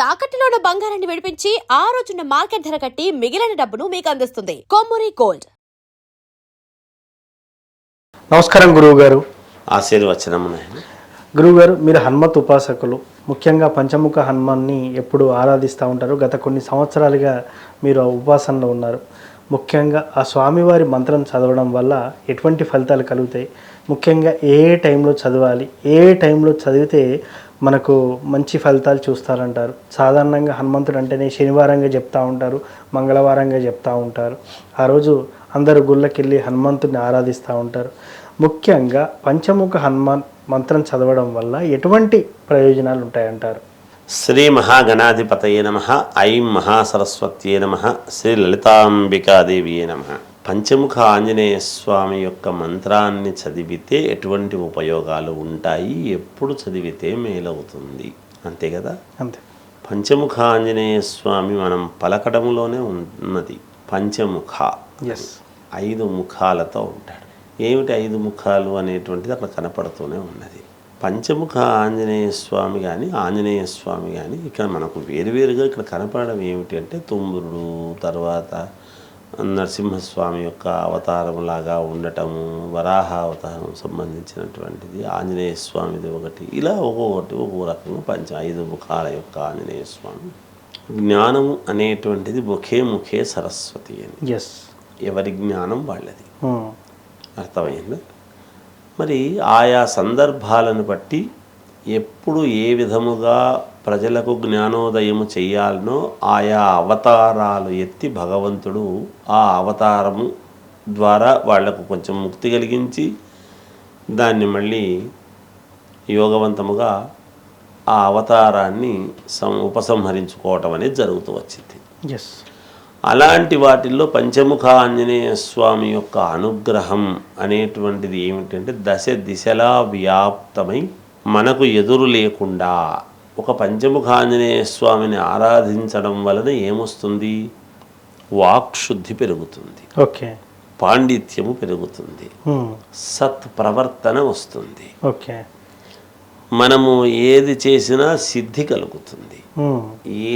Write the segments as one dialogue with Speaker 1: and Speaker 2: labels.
Speaker 1: తాకట్టులో ఉన్న బంగారాన్ని విడిపించి ఆ రోజున్న మార్కెట్ ధర కట్టి మిగిలిన డబ్బును మీకు అందిస్తుంది కొమ్మూరి గోల్డ్.
Speaker 2: నమస్కారం గురువు గారు.
Speaker 3: ఆశీర్వచనము.
Speaker 2: గురువు గారు, మీరు హనుమత్ ఉపాసకులు, ముఖ్యంగా పంచముఖ హనుమాన్ని ఎప్పుడు ఆరాధిస్తూ ఉంటారు. గత కొన్ని సంవత్సరాలుగా మీరు ఆ ఉపాసనలో ఉన్నారు. ముఖ్యంగా ఆ స్వామివారి మంత్రం చదవడం వల్ల ఎటువంటి ఫలితాలు కలుగుతాయి, ముఖ్యంగా ఏ టైంలో చదవాలి, ఏ టైంలో చదివితే మనకు మంచి ఫలితాలు చూస్తారంటారు? సాధారణంగా హనుమంతుడు అంటేనే శనివారంగా చెప్తూ ఉంటారు, మంగళవారంగా చెప్తూ ఉంటారు. ఆ రోజు అందరూ గుళ్ళకెళ్ళి హనుమంతుడిని ఆరాధిస్తూ ఉంటారు. ముఖ్యంగా పంచముఖ హనుమాన్ మంత్రం చదవడం వల్ల ఎటువంటి ప్రయోజనాలు ఉంటాయంటారు?
Speaker 3: శ్రీ మహాగణాధిపతయే నమః. ఐం మహాసరస్వత్యే నమః. శ్రీ లలితాంబికాదేవియే నమః. పంచముఖ ఆంజనేయ స్వామి యొక్క మంత్రాన్ని చదివితే ఎటువంటి ఉపయోగాలు ఉంటాయి, ఎప్పుడు చదివితే మేలవుతుంది, అంతే కదా?
Speaker 2: అంతే.
Speaker 3: పంచముఖ ఆంజనేయ స్వామి మనం పలకడంలోనే ఉన్నది. పంచముఖ, 5 ముఖాలతో ఉంటాడు. ఏమిటి 5 ముఖాలు అనేటువంటిది అక్కడ కనపడుతూనే ఉన్నది. పంచముఖ ఆంజనేయ స్వామి కానీ ఆంజనేయ స్వామి కానీ ఇక్కడ మనకు వేరువేరుగా ఇక్కడ కనపడడం ఏమిటి అంటే, తుమ్మురుడు, తర్వాత నరసింహస్వామి యొక్క అవతారంలాగా ఉండటము, వరాహ అవతారం సంబంధించినటువంటిది, ఆంజనేయ స్వామిది ఒకటి, ఇలా ఒక్కొక్కటి ఒక్కో రకంగా 5 ముఖాల యొక్క ఆంజనేయ స్వామి. జ్ఞానము అనేటువంటిది ముఖే సరస్వతి అని. ఎవరి జ్ఞానం వాళ్ళది. అర్థమైంది. మరి ఆయా సందర్భాలను బట్టి ఎప్పుడు ఏ విధముగా ప్రజలకు జ్ఞానోదయము చెయ్యాలనో ఆయా అవతారాలు ఎత్తి భగవంతుడు ఆ అవతారము ద్వారా వాళ్లకు కొంచెం ముక్తి కలిగించి దాన్ని మళ్ళీ యోగవంతముగా ఆ అవతారాన్ని ఉపసంహరించుకోవటం అనేది జరుగుతూ వచ్చింది. అలాంటి వాటిల్లో పంచముఖ ఆంజనేయ స్వామి యొక్క అనుగ్రహం అనేటువంటిది ఏమిటంటే, దశ దిశలా వ్యాప్తమై మనకు ఎదురు లేకుండా ఒక పంచముఖ ఆంజనేయ స్వామిని ఆరాధించడం వలన ఏమొస్తుంది? వాక్శుద్ధి పెరుగుతుంది, పాండిత్యము పెరుగుతుంది, సత్ ప్రవర్తన వస్తుంది, మనము ఏది చేసినా సిద్ధి కలుగుతుంది.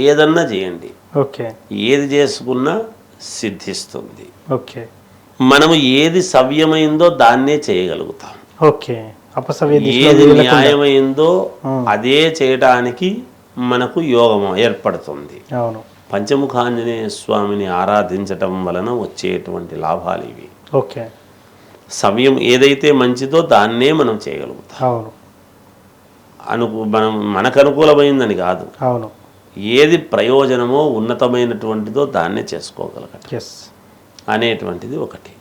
Speaker 3: ఏదన్నా చేయండి, ఏది చేసుకున్నా సిద్ధిస్తుంది. మనము ఏది సవ్యమైందో దాన్నే చేయగలుగుతాం. ఏది న్యాయమైందో అదే చేయడానికి మనకు యోగం ఏర్పడుతుంది. పంచముఖ ఆంజనేయ స్వామిని ఆరాధించటం వలన వచ్చేటువంటి లాభాలు ఇవి. సవ్యం ఏదైతే మంచిదో దాన్నే మనం చేయగలుగుతాం. మనకు అనుకూలమైందని కాదు, ఏది ప్రయోజనమో ఉన్నతమైనటువంటిదో దాన్నే చేసుకోగలగటం అనేటువంటిది ఒకటి.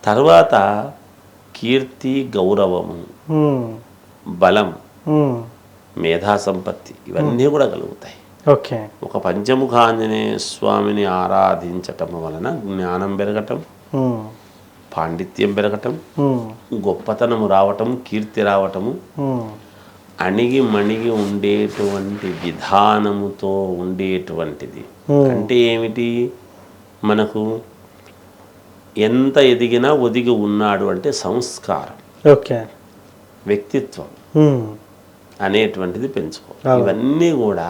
Speaker 3: తర్వాత కీర్తి, గౌరవము, బలం, మేధా సంపత్తి ఇవన్నీ కూడా కలుగుతాయి. ఒక పంచముఖ ఆంజనేయ స్వామిని ఆరాధించటం వలన జ్ఞానం పెరగటం, పాండిత్యం పెరగటం, గొప్పతనము రావటం, కీర్తి రావటము, అణిగి మణిగి ఉండేటువంటి విధానముతో ఉండేటువంటిది. అంటే ఏమిటి? మనకు ఎంత ఎదిగినా ఒదిగి ఉన్నాడు అంటే సంస్కారం, వ్యక్తిత్వం అనేటువంటిది పెంచుకో. ఇవన్నీ కూడా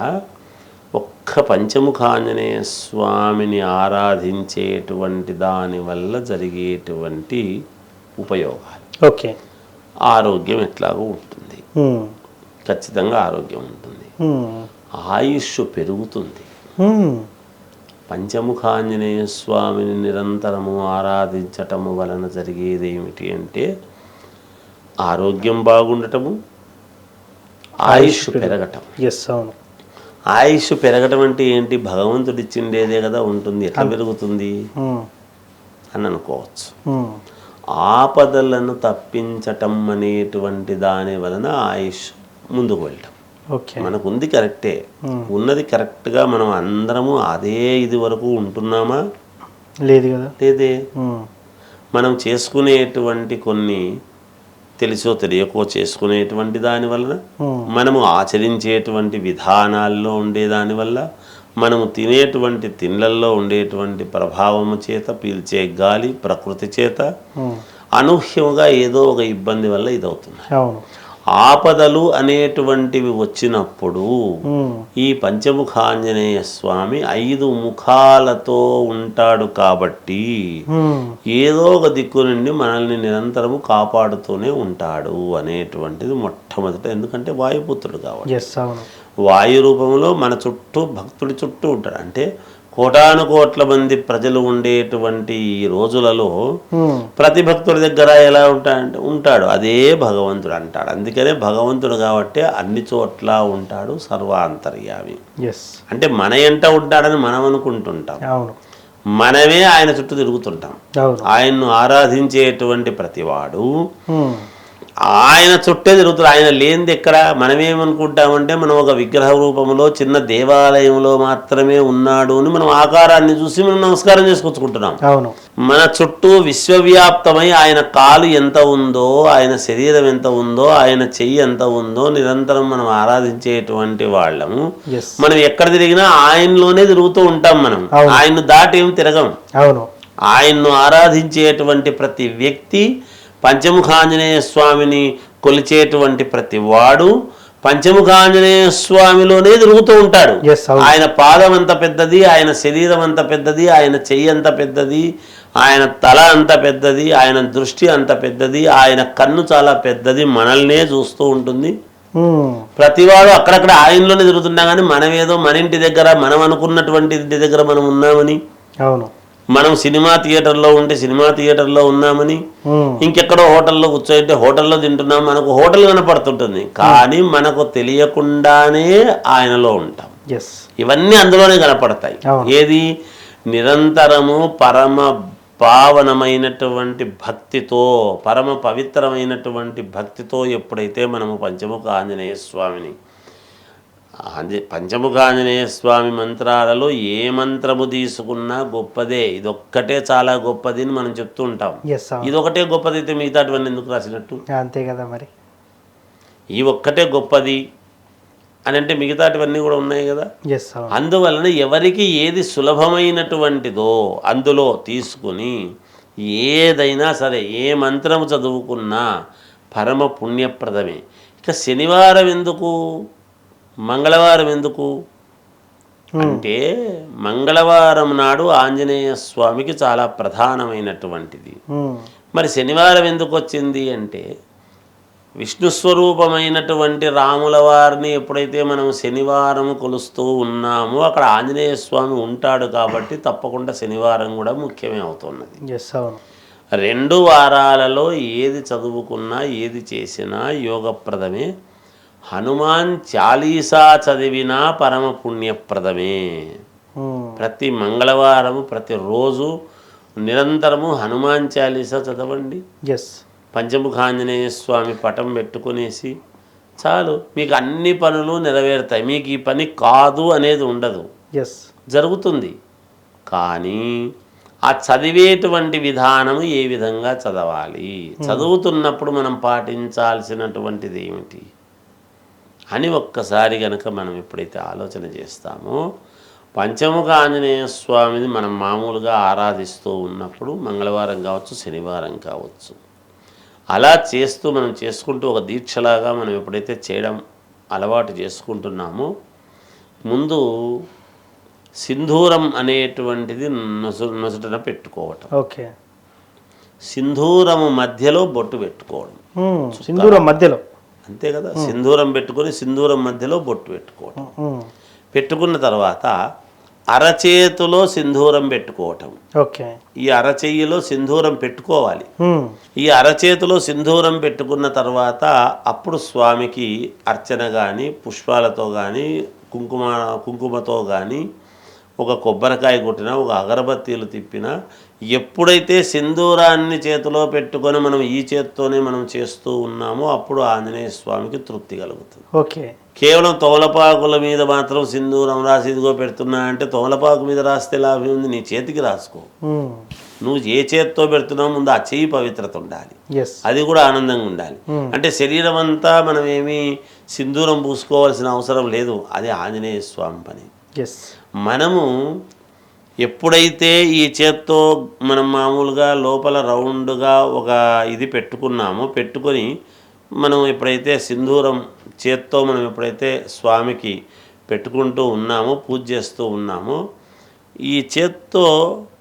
Speaker 3: ఒక్క పంచముఖ ఆంజనేయ స్వామిని ఆరాధించేటువంటి దాని వల్ల జరిగేటువంటి ఉపయోగాలు. ఆరోగ్యం ఎట్లాగో ఉంటుంది, ఖచ్చితంగా ఆరోగ్యం ఉంటుంది, ఆయుష్ పెరుగుతుంది. పంచముఖ ఆంజనేయ స్వామిని నిరంతరము ఆరాధించటము వలన జరిగేది ఏమిటి అంటే, ఆరోగ్యం బాగుండటము, ఆయుష్ పెరగటం. ఆయుష్ పెరగటం అంటే ఏంటి? భగవంతుడు ఇచ్చిండేదే కదా ఉంటుంది. ఎట్లా పెరుగుతుంది అని అనుకోవచ్చు. ఆపదలను తప్పించటం అనేటువంటి దాని వలన ఆయుష్ ముందుకు వెళ్ళటం. మనకు ఉంది కరెక్టే, ఉన్నది కరెక్ట్గా మనం అందరము అదే ఇది వరకు ఉంటున్నామా?
Speaker 2: లేదు కదా.
Speaker 3: లేదే. మనం చేసుకునేటువంటి కొన్ని తెలుసో తెలియకో చేసుకునేటువంటి దాని వలన, మనము ఆచరించేటువంటి విధానాల్లో ఉండేదాని వల్ల, మనము తినేటువంటి తిండ్లల్లో ఉండేటువంటి ప్రభావము చేత, పీల్చే గాలి, ప్రకృతి చేత అనూహ్యంగా ఏదో ఒక ఇబ్బంది వల్ల ఇదవుతుంది. ఆపదలు అనేటువంటివి వచ్చినప్పుడు ఈ పంచముఖాంజనేయ స్వామి 5 ముఖాలతో ఉంటాడు కాబట్టి ఏదో ఒక దిక్కు నుండి మనల్ని నిరంతరము కాపాడుతూనే ఉంటాడు అనేటువంటిది మొట్టమొదట. ఎందుకంటే వాయుపుత్రుడు కాబట్టి వాయు రూపంలో మన చుట్టూ భక్తుడి చుట్టూ ఉంటాడు. అంటే కోటాను కోట్ల మంది ప్రజలు ఉండేటువంటి ఈ రోజులలో ప్రతి భక్తుడి దగ్గర ఎలా ఉంటాడు అదే భగవంతుడు అంటాడు. అందుకనే భగవంతుడు కాబట్టి అన్ని చోట్ల ఉంటాడు, సర్వాంతర్యామి. అంటే మన ఎంట ఉంటాడని మనం అనుకుంటుంటాం, మనమే ఆయన చుట్టూ తిరుగుతుంటాం. ఆయన్ను ఆరాధించేటువంటి ప్రతివాడు ఆయన చుట్టే తిరుగుతాడు. ఆయన లేనిది ఎక్కడ? మనమేమనుకుంటామంటే మనం ఒక విగ్రహ రూపంలో చిన్న దేవాలయంలో మాత్రమే ఉన్నాడు అని మనం ఆకారాన్ని చూసి మనం నమస్కారం చేసుకొచ్చుకుంటున్నాం. మన చుట్టూ విశ్వవ్యాప్తమై ఆయన కాలు ఎంత ఉందో, ఆయన శరీరం ఎంత ఉందో, ఆయన చెయ్యి ఎంత ఉందో నిరంతరం మనం ఆరాధించేటువంటి వాళ్ళము. మనం ఎక్కడ తిరిగినా ఆయనలోనే తిరుగుతూ ఉంటాం. మనం ఆయన్ను దాటి ఏం తిరగం. ఆయన్ను ఆరాధించేటువంటి ప్రతి వ్యక్తి పంచముఖాంజనేయ స్వామిని కొలిచేటువంటి ప్రతి వాడు పంచముఖాంజనేయ స్వామిలోనే తిరుగుతూ ఉంటాడు. ఆయన పాదం అంత పెద్దది, ఆయన శరీరం అంత పెద్దది, ఆయన చెయ్యి అంత పెద్దది, ఆయన తల అంత పెద్దది, ఆయన దృష్టి అంత పెద్దది, ఆయన కన్ను చాలా పెద్దది, మనల్నే చూస్తూ ఉంటుంది. ప్రతివాడు అక్కడక్కడ ఆయనలోనే తిరుగుతున్నా కానీ మనమేదో మన ఇంటి దగ్గర మనం అనుకున్నటువంటి ఇంటి దగ్గర మనం ఉన్నామని, మనం సినిమా థియేటర్లో ఉంటే సినిమా థియేటర్లో ఉన్నామని, ఇంకెక్కడో హోటల్లో కూర్చోంటే హోటల్లో తింటున్నాం, మనకు హోటల్ కనపడుతుంటుంది కానీ మనకు తెలియకుండానే ఆయనలో ఉంటాం. ఇవన్నీ అందులోనే కనపడతాయి. ఏది? నిరంతరము పరమ పావనమైనటువంటి భక్తితో, పరమ పవిత్రమైనటువంటి భక్తితో ఎప్పుడైతే మనము పంచముఖ ఆంజనేయ స్వామిని పంచముఖ ఆంజనేయ స్వామి మంత్రాలలో ఏ మంత్రము తీసుకున్నా గొప్పదే, ఇదొక్కటే చాలా గొప్పది అని మనం చెప్తూ ఉంటాం. ఇదొకటే గొప్పది అయితే మిగతాటివన్నీ ఎందుకు రాసినట్టు?
Speaker 2: అంతే కదా మరి.
Speaker 3: ఈ ఒక్కటే గొప్పది అని అంటే మిగతాటివన్నీ కూడా ఉన్నాయి కదా. అందువలన ఎవరికి ఏది సులభమైనటువంటిదో అందులో తీసుకుని ఏదైనా సరే ఏ మంత్రము చదువుకున్నా పరమ పుణ్యప్రదమే. ఇక శనివారం ఎందుకు, మంగళవారం ఎందుకు అంటే మంగళవారం నాడు ఆంజనేయ స్వామికి చాలా ప్రధానమైనటువంటిది. మరి శనివారం ఎందుకు వచ్చింది అంటే విష్ణు స్వరూపమైనటువంటి రాముల వారిని ఎప్పుడైతే మనం శనివారం కొలుస్తూ ఉన్నామో అక్కడ ఆంజనేయ స్వామి ఉంటాడు కాబట్టి తప్పకుండా శనివారం కూడా ముఖ్యమే అవుతున్నది. 2 వారాలలో ఏది చదువుకున్నా ఏది చేసినా యోగప్రదమే. హనుమాన్ చాలీసా చదివినా పరమ పుణ్యప్రదమే. ప్రతి మంగళవారము ప్రతిరోజు నిరంతరము హనుమాన్ చాలీసా చదవండి. పంచముఖాంజనేయ స్వామి పటం పెట్టుకునేసి చాలు, మీకు అన్ని పనులు నెరవేరుతాయి. మీకు ఈ పని కాదు అనేది ఉండదు, జరుగుతుంది. కానీ ఆ చదివేటువంటి విధానము ఏ విధంగా చదవాలి, చదువుతున్నప్పుడు మనం పాటించాల్సినటువంటిది ఏమిటి అని ఒక్కసారి కనుక మనం ఎప్పుడైతే ఆలోచన చేస్తామో పంచముఖ ఆంజనేయ స్వామిని మనం మామూలుగా ఆరాధిస్తూ ఉన్నప్పుడు మంగళవారం కావచ్చు, శనివారం కావచ్చు, అలా చేస్తూ మనం చేసుకుంటూ ఒక దీక్షలాగా మనం ఎప్పుడైతే చేయడం అలవాటు చేసుకుంటున్నామో ముందు సింధూరం అనేటువంటిది నొసటన పెట్టుకోవటం. సింధూరము మధ్యలో బొట్టు పెట్టుకోవడం.
Speaker 2: సింధూరం మధ్యలో
Speaker 3: అంతే కదా. సింధూరం పెట్టుకొని సింధూరం మధ్యలో బొట్టు పెట్టుకోవటం. పెట్టుకున్న తర్వాత అరచేతిలో సింధూరం పెట్టుకోవటం. ఈ అరచెయ్యిలో సింధూరం పెట్టుకోవాలి. ఈ అరచేతిలో సింధూరం పెట్టుకున్న తర్వాత అప్పుడు స్వామికి అర్చన కానీ పుష్పాలతో కానీ కుంకుమతో కానీ ఒక కొబ్బరికాయ కొట్టినా ఒక అగరబత్తీలు తిప్పినా ఎప్పుడైతే సింధూరాన్ని చేతిలో పెట్టుకొని మనం ఈ చేతితోనే మనం చేస్తూ ఉన్నామో అప్పుడు ఆంజనేయ స్వామికి తృప్తి కలుగుతుంది. కేవలం తోలపాకుల మీద మాత్రం సింధూరం రాసి ఇదిగో పెడుతున్నా అంటే తోలపాకు మీద రాస్తే లాభం ఉంది, నీ చేతికి రాసుకో. నువ్వు ఏ చేతితో పెడుతున్నావు ముందు ఆ చెయ్యి పవిత్రత ఉండాలి, అది కూడా ఆనందంగా ఉండాలి. అంటే శరీరం అంతా మనం ఏమీ సింధూరం పూసుకోవాల్సిన అవసరం లేదు, అది ఆంజనేయ స్వామి పని. మనము ఎప్పుడైతే ఈ చేత్తో మనం మామూలుగా లోపల రౌండ్గా ఒక ఇది పెట్టుకున్నామో పెట్టుకొని మనం ఎప్పుడైతే సింధూరం చేత్తో మనం ఎప్పుడైతే స్వామికి పెట్టుకుంటూ ఉన్నామో, పూజ చేస్తూ ఉన్నామో, ఈ చేత్తో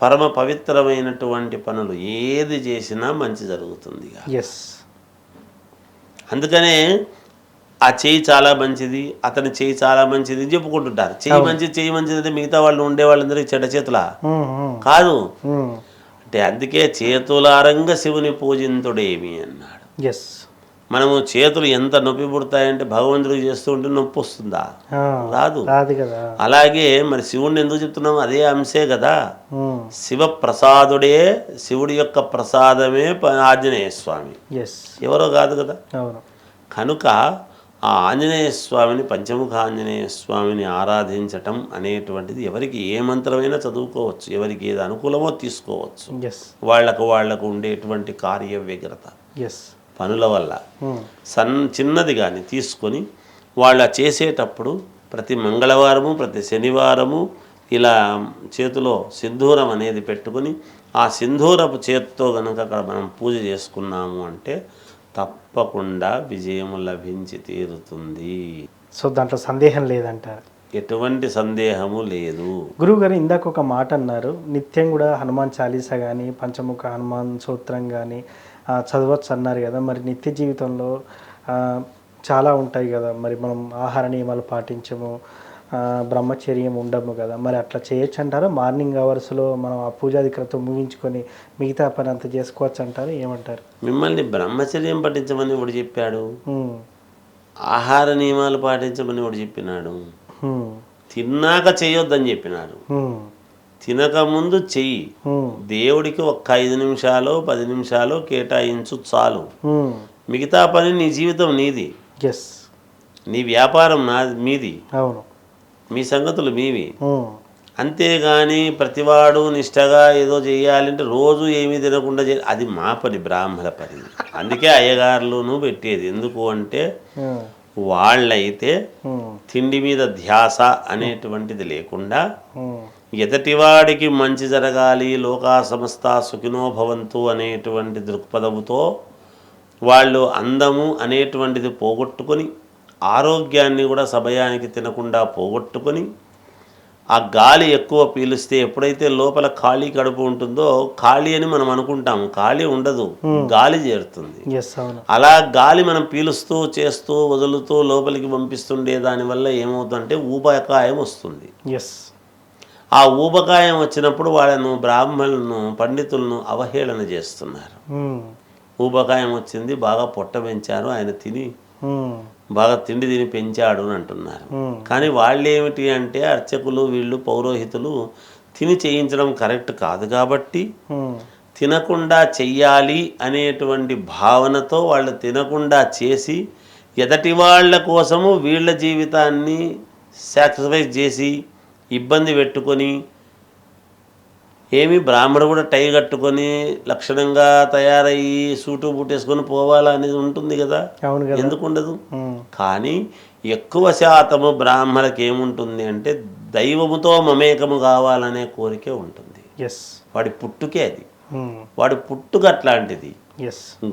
Speaker 3: పరమ పవిత్రమైనటువంటి పనులు ఏది చేసినా మంచి జరుగుతుంది.
Speaker 2: ఎస్.
Speaker 3: అందుకనే ఆ చెయ్యి చాలా మంచిది, అతని చెయ్యి చాలా మంచిది అని చెప్పుకుంటుంటారు. చెయ్యి మంచిది అంటే మిగతా వాళ్ళు ఉండే వాళ్ళందరికీ చెడ్డ చేతులా? కాదు. అంటే అందుకే చేతులారంగా శివుని పూజింతుడేమి అన్నాడు.
Speaker 2: ఎస్.
Speaker 3: మనము చేతులు ఎంత నొప్పి పుడతాయంటే భగవంతుడికి చేస్తూ ఉంటే నొప్పి వస్తుందా? రాదు.
Speaker 2: కదా.
Speaker 3: అలాగే మరి శివుడిని ఎందుకు చెప్తున్నాము? అదే అంశే కదా. శివ ప్రసాదుడే, శివుడి యొక్క ప్రసాదమే ఆంజనేయ స్వామి, ఎవరో కాదు కదా. కనుక ఆ ఆంజనేయ స్వామిని, పంచముఖ ఆంజనేయ స్వామిని ఆరాధించటం అనేటువంటిది ఎవరికి ఏ మంత్రమైనా చదువుకోవచ్చు, ఎవరికి ఏది అనుకూలమో తీసుకోవచ్చు. వాళ్లకు ఉండేటువంటి కార్య వ్యగ్రత పనుల వల్ల చిన్నది కానీ తీసుకొని వాళ్ళ చేసేటప్పుడు ప్రతి మంగళవారము, ప్రతి శనివారము ఇలా చేతిలో సింధూరం అనేది పెట్టుకుని ఆ సింధూరపు చేతితో కనుక అక్కడ మనం పూజ చేసుకున్నాము అంటే తప్పకుండా విజయము లభించి తీరుతుంది.
Speaker 2: సో దాంట్లో సందేహం లేదంటారు?
Speaker 3: ఎటువంటి సందేహము లేదు.
Speaker 2: గురువుగారు ఇందాక ఒక మాట అన్నారు, నిత్యం కూడా హనుమాన్ చాలీసా కానీ పంచముఖ హనుమాన్ సూత్రం కానీ చదవచ్చు అన్నారు కదా. మరి నిత్య జీవితంలో చాలా ఉంటాయి కదా, మరి మనం ఆహార నియమాలు పాటించము, బ్రహ్మచర్యం ఉండము కదా, మరి అట్లా చేయొచ్చు అంటారు? మార్నింగ్ అవర్స్లో మనం ఆ పూజాధికలతో ముగించుకొని మిగతా పని అంతా చేసుకోవచ్చు అంటారు? ఏమంటారు?
Speaker 3: మిమ్మల్ని బ్రహ్మచర్యం పఠించమని ఒకటి చెప్పాడు, ఆహార నియమాలు పాటించమని ఒకటి చెప్పినాడు, తిన్నాక చేయొద్దని చెప్పినాడు. తినకముందు చెయ్యి, దేవుడికి ఒక్క 5 నిమిషాలు 10 నిమిషాలు కేటాయించు చాలు. మిగతా పని నీ జీవితం నీది, నీ వ్యాపారం మీది, మీ సంగతులు మీవి. అంతేగాని ప్రతివాడు నిష్టగా ఏదో చేయాలంటే రోజు ఏమీ తినకుండా అది మా పని, బ్రాహ్మణ పని. అందుకే అయ్యగారులను పెట్టేది. ఎందుకు అంటే వాళ్ళైతే తిండి మీద ధ్యాస అనేటువంటిది లేకుండా ఎదటివాడికి మంచి జరగాలి, లోకా సమస్త సుఖినో భవంతు అనేటువంటి దృక్పథముతో వాళ్ళు అందము అనేటువంటిది పోగొట్టుకొని, ఆరోగ్యాన్ని కూడా సమయానికి తినకుండా పోగొట్టుకొని, ఆ గాలి ఎక్కువ పీలిస్తే ఎప్పుడైతే లోపల ఖాళీ కడుపు ఉంటుందో, ఖాళీ అని మనం అనుకుంటాము, ఖాళీ ఉండదు, గాలి చేరుతుంది. అలా గాలి మనం పీలుస్తూ చేస్తూ వదులుతూ లోపలికి పంపిస్తుండే దానివల్ల ఏమవుతుందంటే ఊబకాయం వస్తుంది. ఆ ఊబకాయం వచ్చినప్పుడు వాళ్ళను, బ్రాహ్మణులను, పండితులను అవహేళన చేస్తున్నారు. ఊబకాయం వచ్చింది, బాగా పొట్ట పెంచారు, ఆయన బాగా తిండి తిని పెంచాడు అని అంటున్నారు. కానీ వాళ్ళు ఏమిటి అంటే అర్చకులు, వీళ్ళు పౌరోహితులు తిని చేయించడం కరెక్ట్ కాదు కాబట్టి తినకుండా చెయ్యాలి అనేటువంటి భావనతో వాళ్ళు తినకుండా చేసి ఎదటి వాళ్ళ కోసము వీళ్ళ జీవితాన్ని సాక్రిఫైస్ చేసి ఇబ్బంది పెట్టుకొని, ఏమి బ్రాహ్మడు కూడా టై కట్టుకొని లక్షణంగా తయారయ్యి సూటు బూటేసుకొని పోవాలా అనేది ఉంటుంది కదా, ఎందుకు ఉండదు? కానీ ఎక్కువ శాతము బ్రాహ్మణులకు ఏముంటుంది అంటే దైవముతో మమేకము కావాలనే కోరికే ఉంటుంది. వాడి పుట్టుకే అది, వాడి పుట్టుక అట్లాంటిది.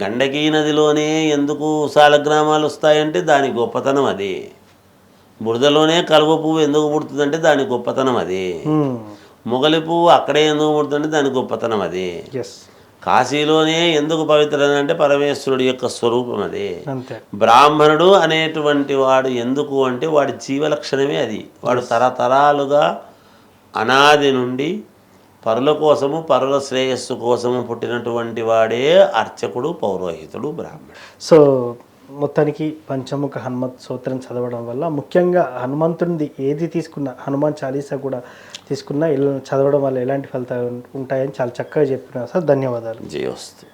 Speaker 3: గండకీ నదిలోనే ఎందుకు సాలగ్రామాలు వస్తాయంటే దాని గొప్పతనం అదే. బురదలోనే కలువ పువ్వు ఎందుకు పుడుతుందంటే దాని గొప్పతనం అదే. మొగలి పువ్వు అక్కడే ఎందుకు పుడుతుందంటే దాని గొప్పతనం అదే. కాశీలోనే ఎందుకు పవిత్రం అంటే పరమేశ్వరుడి యొక్క స్వరూపం అదే. బ్రాహ్మణుడు అనేటువంటి వాడు ఎందుకు అంటే వాడి జీవలక్షణమే అది. వాడు తరతరాలుగా అనాది నుండి పరుల కోసము, పరుల శ్రేయస్సు కోసము పుట్టినటువంటి వాడే అర్చకుడు, పౌరోహితుడు, బ్రాహ్మణుడు.
Speaker 2: సో మొత్తానికి పంచముఖ హనుమత్ స్తోత్రం చదవడం వల్ల, ముఖ్యంగా హనుమంతుడిది ఏది తీసుకున్నా, హనుమాన్ చాలీసా కూడా తీసుకున్నా చదవడం వల్ల ఎలాంటి ఫలితాలు ఉంటాయని చాలా చక్కగా చెప్పినారు సార్. ధన్యవాదాలు.
Speaker 3: జయోస్తు.